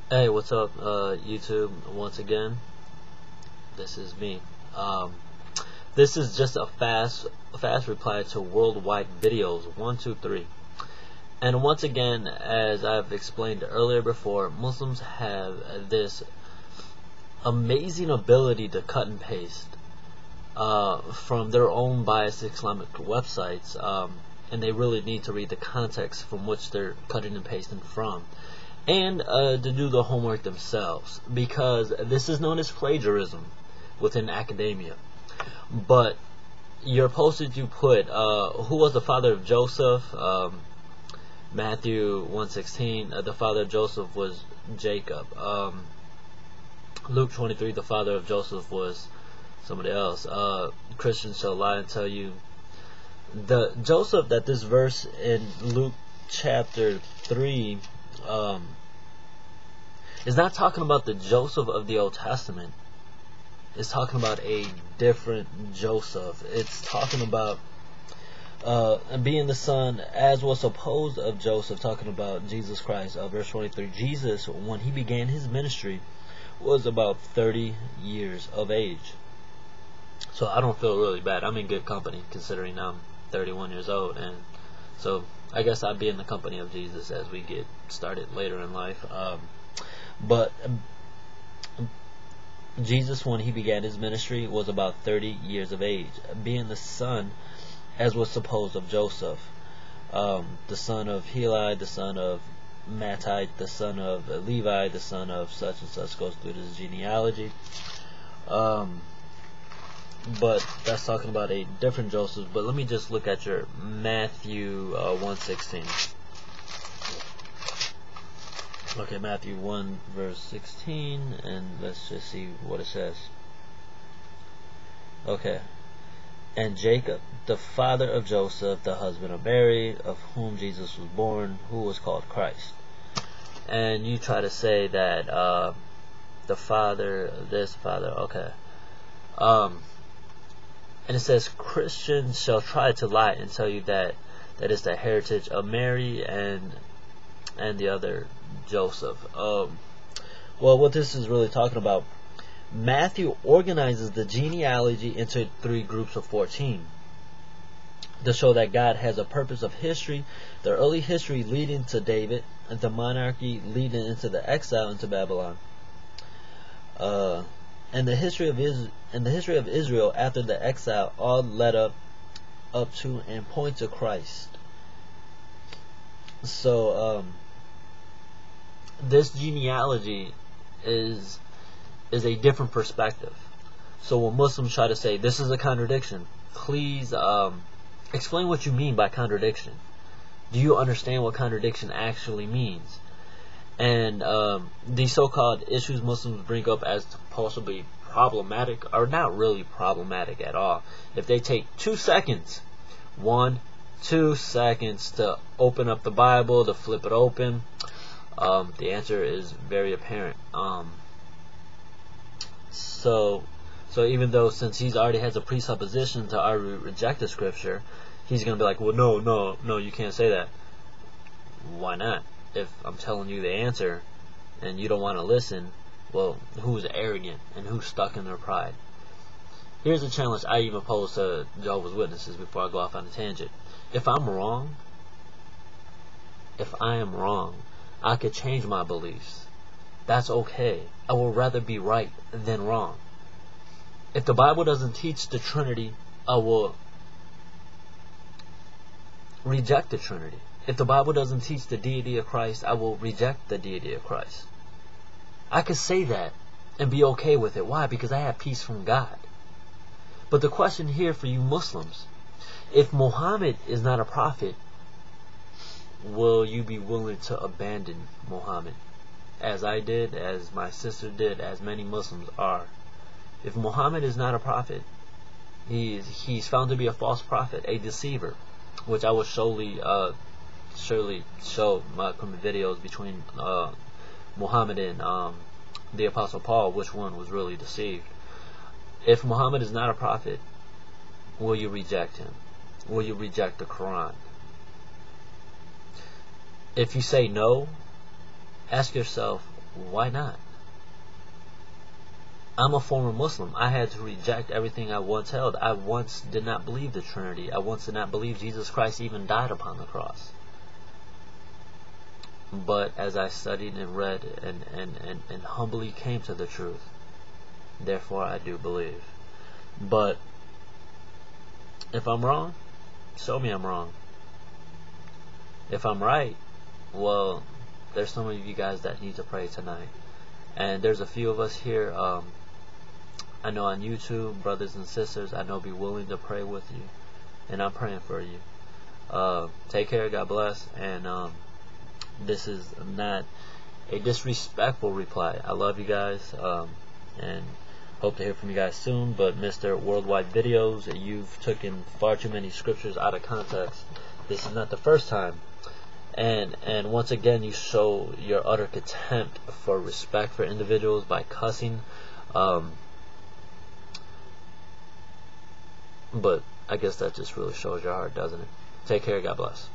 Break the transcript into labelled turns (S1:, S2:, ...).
S1: Hey, what's up, YouTube? Once again, this is me. This is just a fast reply to worldwide videos 123. And once again, as I've explained earlier before, Muslims have this amazing ability to cut and paste from their own biased Islamic websites, and they really need to read the context from which they're cutting and pasting from, and to do the homework themselves, because this is known as plagiarism within academia. But you're supposed to put who was the father of Joseph. Matthew 1:16, the father of Joseph was Jacob. Luke 23, the father of Joseph was somebody else. Christians shall lie and tell you the Joseph that this verse in Luke chapter 3 is not talking about the Joseph of the Old Testament. It's talking about a different Joseph. It's talking about being the son, as was supposed, of Joseph, talking about Jesus Christ. Verse 23, Jesus, when he began his ministry, was about 30 years of age. So I don't feel really bad. I'm in good company, considering I'm 31 years old, and so I guess I'd be in the company of Jesus as we get started later in life. But Jesus, when he began his ministry, was about 30 years of age, being the son, as was supposed, of Joseph, the son of Heli, the son of Mattite, the son of Levi, the son of such and such, goes through this genealogy. But that's talking about a different Joseph. But let me just look at your Matthew 1:16. Okay, Matthew 1 verse 16, and let's just see what it says. Okay. And Jacob, the father of Joseph, the husband of Mary, of whom Jesus was born, who was called Christ. And you try to say that the father, this father, okay. And it says, Christians shall try to lie and tell you that is the heritage of Mary and the other Joseph. Well, what this is really talking about, Matthew organizes the genealogy into 3 groups of 14 to show that God has a purpose of history, the early history leading to David, and the monarchy leading into the exile into Babylon, and the history of Israel after the exile, all led up to and point to Christ. So this genealogy is a different perspective. So when Muslims try to say this is a contradiction, please explain what you mean by contradiction. Do you understand what contradiction actually means? And these so-called issues Muslims bring up as possibly problematic are not really problematic at all. If they take 2 seconds, 2 seconds to open up the Bible, to flip it open, the answer is very apparent. So even though, since he's already has a presupposition to already reject the scripture, he's going to be like, well, no, you can't say that. Why not? If I'm telling you the answer and you don't want to listen, well, who's arrogant and who's stuck in their pride? Here's a challenge I even pose to Jehovah's Witnesses before I go off on a tangent. If I'm wrong, I could change my beliefs. That's okay. I would rather be right than wrong. If the Bible doesn't teach the Trinity, I will reject the Trinity. If the Bible doesn't teach the deity of Christ, I will reject the deity of Christ. I could say that and be okay with it. Why? Because I have peace from God. But the question here for you Muslims, if Muhammad is not a prophet, will you be willing to abandon Muhammad? As I did, as my sister did, as many Muslims are. If Muhammad is not a prophet, he's found to be a false prophet, a deceiver, which I will surely show my videos between Muhammad and the Apostle Paul, which one was really deceived. If Muhammad is not a prophet, will you reject him? Will you reject the Quran? If you say no, ask yourself, why not? I'm a former Muslim. I had to reject everything I once held. I once did not believe the Trinity. I once did not believe Jesus Christ even died upon the cross. But as I studied and read and humbly came to the truth, therefore I do believe. But if I'm wrong, show me I'm wrong. If I'm right, well, there's some of you guys that need to pray tonight. And there's a few of us here, I know on YouTube, brothers and sisters, I know be willing to pray with you. And I'm praying for you. Take care, God bless. And this is not a disrespectful reply. I love you guys. And hope to hear from you guys soon. But Mr. Worldwide Videos, you've taken far too many scriptures out of context. This is not the first time. And once again, you show your utter contempt for respect for individuals by cussing. But I guess that just really shows your heart, doesn't it? Take care. God bless.